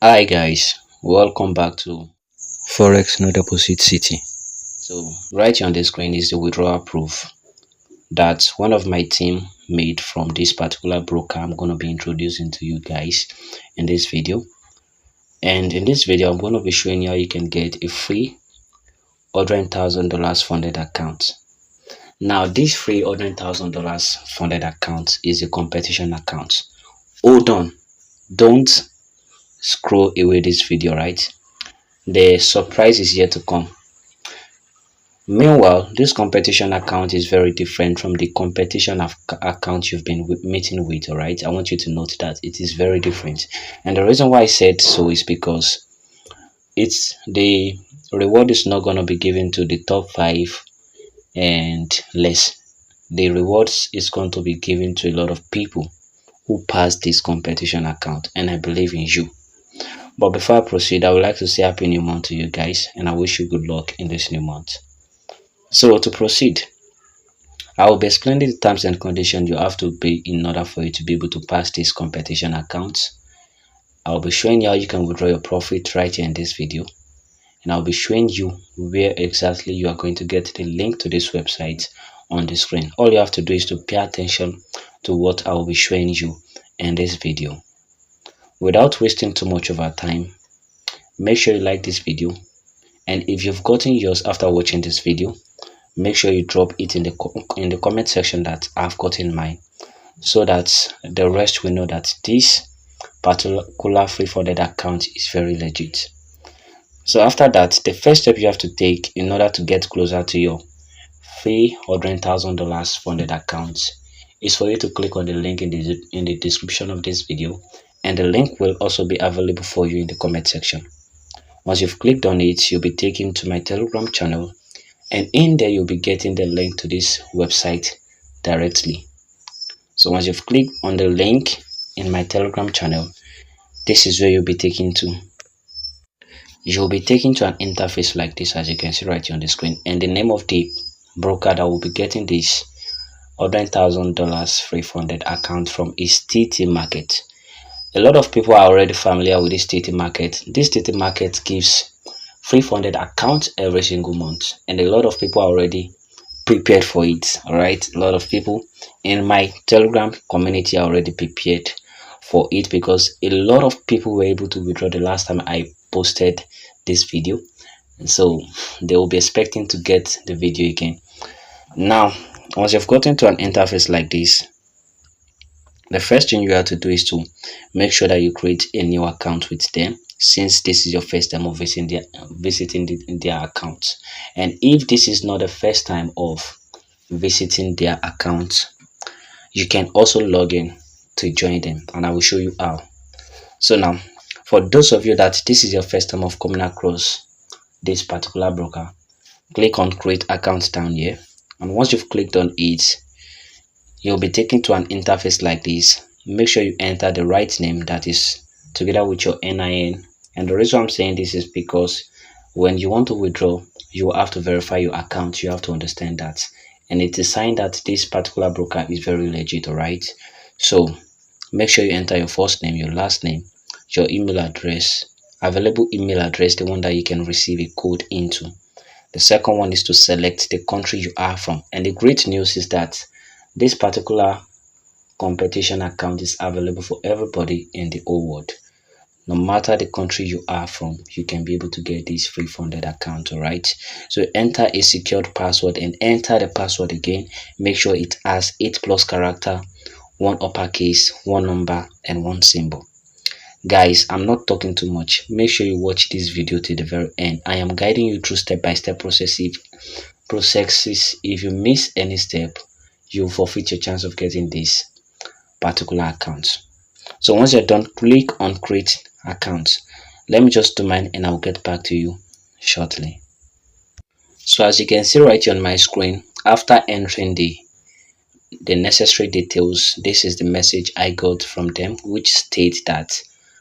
Hi guys, welcome back to Forex no deposit city. So right here on the screen is the withdrawal proof that one of my team made from this particular broker I'm going to be introducing to you guys in this video. And in this video I'm going to be showing you how you can get a free $100,000 funded account. Now this free $100,000 funded account is a competition account. Hold on, don't scroll away this video, right? The surprise is yet to come. Meanwhile, this competition account is very different from the competition account you've been meeting with, all right? I want you to note that it is very different. And the reason why I said so is because it's the reward is not going to be given to the top 5 and less. The rewards is going to be given to a lot of people who pass this competition account, and I believe in you. But before I proceed, I would like to say happy new month to you guys, and I wish you good luck in this new month. So to proceed, I will be explaining the terms and conditions you have to pay in order for you to be able to pass this competition account. I'll be showing you how you can withdraw your profit right here in this video. And I'll be showing you where exactly you are going to get the link to this website on the screen. All you have to do is to pay attention to what I will be showing you in this video. Without wasting too much of our time, make sure you like this video. And if you've gotten yours after watching this video, make sure you drop it in the comment section that I've gotten mine, so that the rest will know that this particular free funded account is very legit. So after that, the first step you have to take in order to get closer to your free $100,000 funded account is for you to click on the link in the description of this video, and the link will also be available for you in the comment section. Once you've clicked on it, you'll be taken to my Telegram channel, and in there you'll be getting the link to this website directly. So once you've clicked on the link in my Telegram channel, this is where you'll be taken to. You'll be taken to an interface like this, as you can see right here on the screen, and the name of the broker that will be getting this $100,000 free funded account from is TT Market. A lot of people are already familiar with this TT Market. This TT Market gives free funded account every single month, and a lot of people are already prepared for it. All right, a lot of people in my Telegram community are already prepared for it because a lot of people were able to withdraw the last time I posted this video, so they will be expecting to get the video again. Now once you've gotten to an interface like this, the first thing you have to do is to make sure that you create a new account with them, since this is your first time of visiting their account. And if this is not the first time of visiting their account, you can also log in to join them, and I will show you how. So now, for those of you that this is your first time of coming across this particular broker, click on create account down here, and once you've clicked on it, you'll be taken to an interface like this. Make sure you enter the right name that is together with your NIN. And the reason I'm saying this is because when you want to withdraw, you will have to verify your account. You have to understand that, and it's a sign that this particular broker is very legit. All right, so make sure you enter your first name, your last name, your email address, available email address, the one that you can receive a code into. The second one is to select the country you are from, and the great news is that this particular competition account is available for everybody in the whole world. No matter the country you are from, you can be able to get this free funded account. All right, so enter a secured password and enter the password again. Make sure it has 8+ character, 1 uppercase, 1 number, and 1 symbol. Guys, I'm not talking too much. Make sure you watch this video to the very end. I am guiding you through step-by-step processes. If you miss any step, you forfeit your chance of getting this particular account. So once you're done, click on create account. Let me just do mine and I'll get back to you shortly. So as you can see right here on my screen, after entering the necessary details, this is the message I got from them, which states that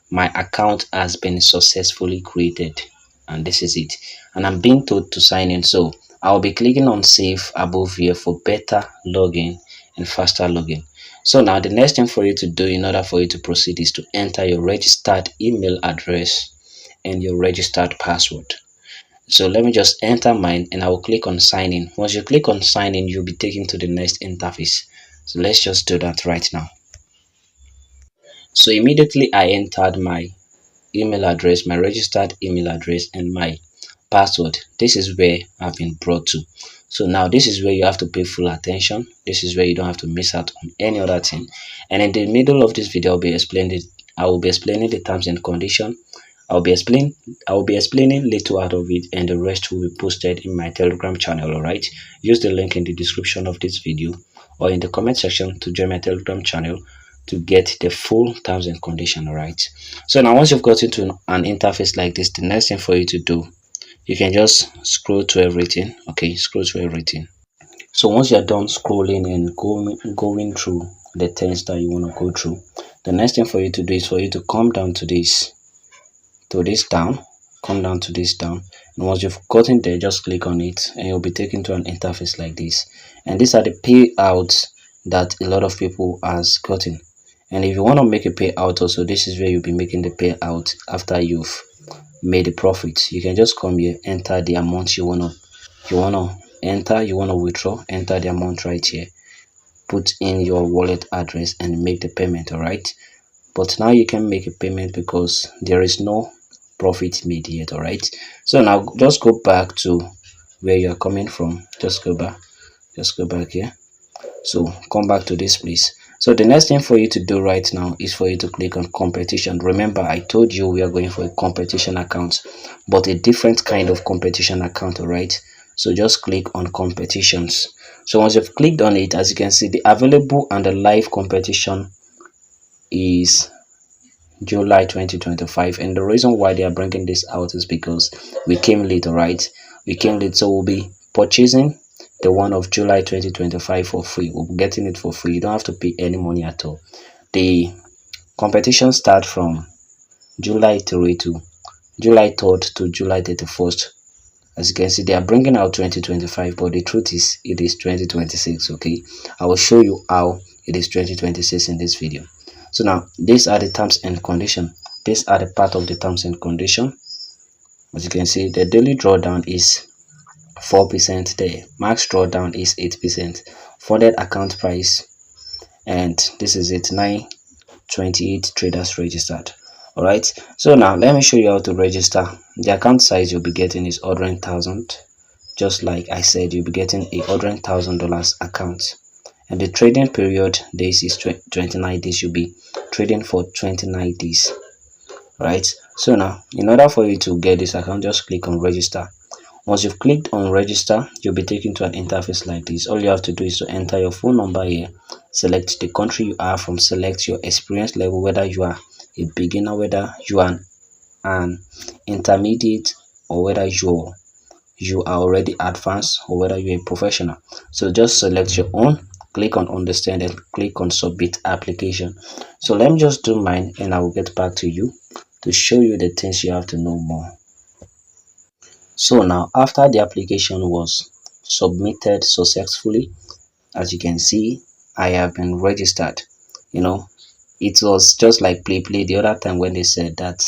my account has been successfully created, and this is it, and I'm being told to sign in. So I'll be clicking on save above here for better login and faster login. So now the next thing for you to do in order for you to proceed is to enter your registered email address and your registered password. So let me just enter mine and I will click on sign in. Once you click on sign in, you'll be taken to the next interface. So let's just do that right now. So immediately I entered my email address, my registered email address, and my password. This is where I've been brought to. So now this is where you have to pay full attention. This is where you don't have to miss out on any other thing. And in the middle of this video, I will be explaining the terms and condition. I will be explaining little out of it, and the rest will be posted in my Telegram channel. Alright, use the link in the description of this video or in the comment section to join my Telegram channel to get the full terms and condition. Alright, so now once you've got into an interface like this, the next thing for you to do, you can just scroll to everything. Okay, scroll to everything. So once you're done scrolling and going through the things that you want to go through, the next thing for you to do is for you to come down to this down, come down to this down, and once you've gotten there, just click on it and you'll be taken to an interface like this. And these are the payouts that a lot of people has gotten. And if you want to make a payout also, this is where you'll be making the payout after you've made a profit. You can just come here, enter the amount you want to withdraw, enter the amount right here, put in your wallet address and make the payment. All right, but now you can make a payment because there is no profit made yet. All right, so now just go back to where you're coming from. Just go back here. So come back to this place. So the next thing for you to do right now is for you to click on competition. Remember, I told you we are going for a competition account, but a different kind of competition account. All right, so just click on competitions. So once you've clicked on it, as you can see, the available and the live competition is July 2025, and the reason why they are bringing this out is because we came late. All right, we came late, so we'll be purchasing the one of July 2025 for free. We'll be getting it for free. You don't have to pay any money at all. The competition starts from July 3 to July 3rd to July 31st. As you can see, they are bringing out 2025, but the truth is it is 2026. Okay, I will show you how it is 2026 in this video. So now these are the terms and condition. These are the part of the terms and condition. As you can see, the daily drawdown is 4%, the max drawdown is 8%, funded account price, and this is it, 928 traders registered. All right, so now let me show you how to register. The account size you'll be getting is 100,000. Just like I said, you'll be getting a $100,000 account, and the trading period days is 29 days. You'll be trading for 29 days. Right, so now in order for you to get this account, just click on register. Once you've clicked on register, you'll be taken to an interface like this. All you have to do is to enter your phone number here, select the country you are from, select your experience level, whether you are a beginner, whether you are an intermediate, or whether you are already advanced, or whether you're a professional. So just select your own, click on understand, and click on submit application. So let me just do mine and I will get back to you to show you the things you have to know more. So now after the application was submitted successfully, as you can see, I have been registered. You know, it was just like play the other time when they said that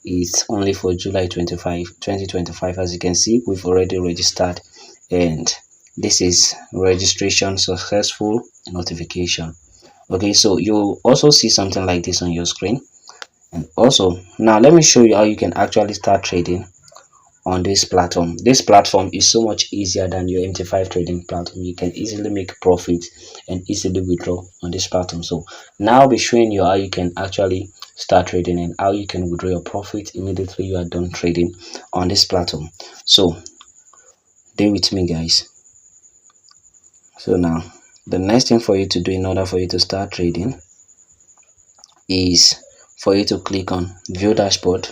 it's only for July 2025. As you can see, we've already registered, and this is registration successful notification. Okay, so you also see something like this on your screen. And also now let me show you how you can actually start trading on this platform. This platform is so much easier than your MT5 trading platform. You can easily make profit and easily withdraw on this platform. So now I'll be showing you how you can actually start trading and how you can withdraw your profit immediately you are done trading on this platform. So stay with me, guys. So now the next thing for you to do in order for you to start trading is for you to click on view dashboard.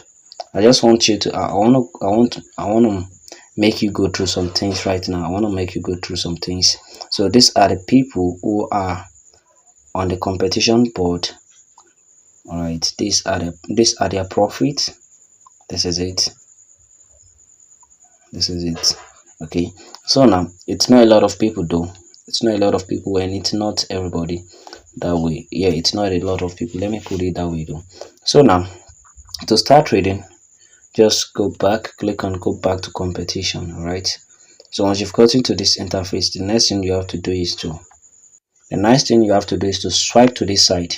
I just want you to I want to make you go through some things right now. I want to make you go through some things. So these are the people who are on the competition board. All right, these are their profits. This is it. Okay, so now it's not a lot of people though. It's not a lot of people and it's not everybody, that way. Yeah, it's not a lot of people. Let me put it that way though. So now to start trading, just go back, click on go back to competition. All right. So once you've gotten to this interface, the next thing you have to do is to swipe to this side.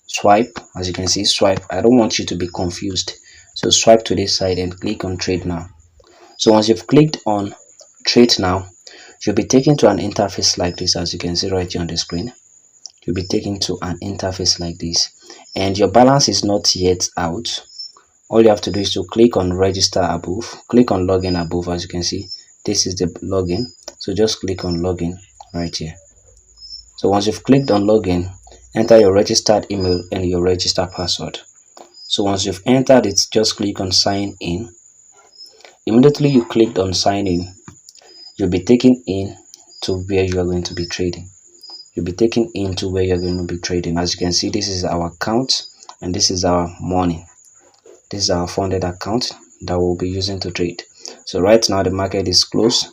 Swipe, as you can see, swipe. I don't want you to be confused. So swipe to this side and click on trade now. So once you've clicked on trade now, you'll be taken to an interface like this, as you can see right here on the screen. You'll be taken to an interface like this, and your balance is not yet out. All you have to do is to click on register above, click on login above. As you can see, this is the login. So just click on login right here. So once you've clicked on login, enter your registered email and your registered password. So once you've entered it, just click on sign in. Immediately you clicked on sign in, you'll be taken in to where you are going to be trading. You'll be taken into where you're going to be trading. As you can see, this is our account and this is our money. This is our funded account that we'll be using to trade. So right now the market is closed,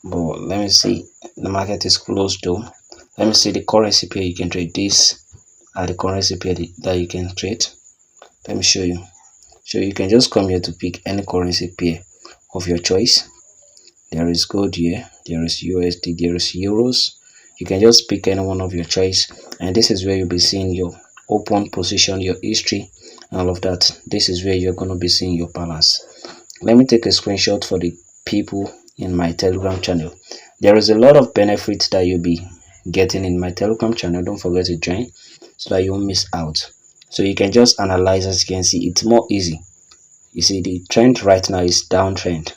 but let me see, the market is closed though. Let me see the currency pair you can trade. These are the currency pair that you can trade. Let me show you. So you can just come here to pick any currency pair of your choice. There is gold here, there is USD, there is euros. You can just pick any one of your choice, and this is where you'll be seeing your open position, your history, and all of that. This is where you're going to be seeing your balance. Let me take a screenshot for the people in my Telegram channel. There is a lot of benefits that you'll be getting in my Telegram channel. Don't forget to join so that you won't miss out. So you can just analyze. As you can see, it's more easy. You see the trend right now is downtrend,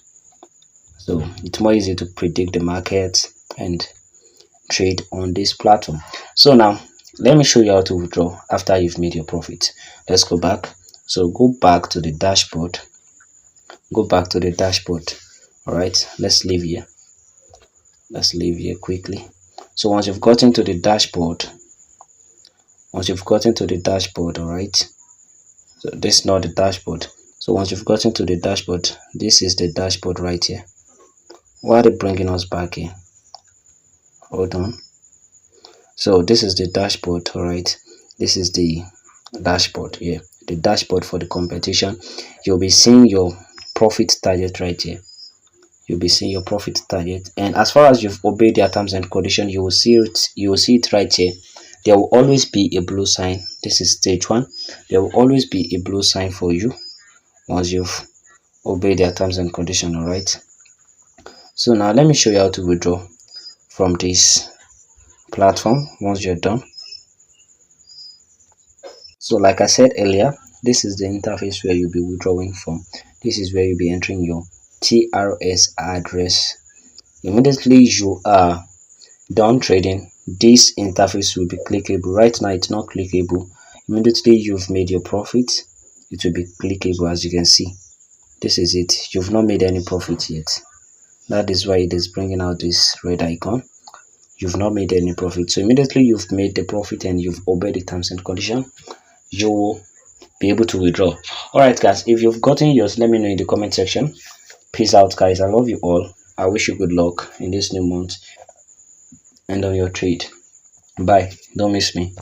so it's more easy to predict the market and trade on this platform. So now let me show you how to withdraw after you've made your profit. Let's go back. So go back to the dashboard. Go back to the dashboard. All right, let's leave here. Let's leave here quickly. So once you've gotten to the dashboard, all right, so this is not the dashboard. So once you've gotten to the dashboard, this is the dashboard right here. Why are they bringing us back here? Hold on. So this is the dashboard. All right, this is the dashboard here, the dashboard for the competition. You'll be seeing your profit target right here. You'll be seeing your profit target, and as far as you've obeyed their terms and conditions, you will see it right here. There will always be a blue sign. This is stage 1. There will always be a blue sign for you once you've obeyed their terms and conditions. All right, so now let me show you how to withdraw from this platform once you're done. So like I said earlier, this is the interface where you'll be withdrawing from. This is where you'll be entering your TRS address. Immediately you are done trading, this interface will be clickable. Right now it's not clickable. Immediately you've made your profit, it will be clickable. As you can see, this is it. You've not made any profit yet. That is why it is bringing out this red icon. You've not made any profit. So immediately you've made the profit and you've obeyed the terms and conditions, you will be able to withdraw. All right guys, if you've gotten yours, let me know in the comment section. Peace out guys. I love you all. I wish you good luck in this new month and on your trade. Bye. Don't miss me.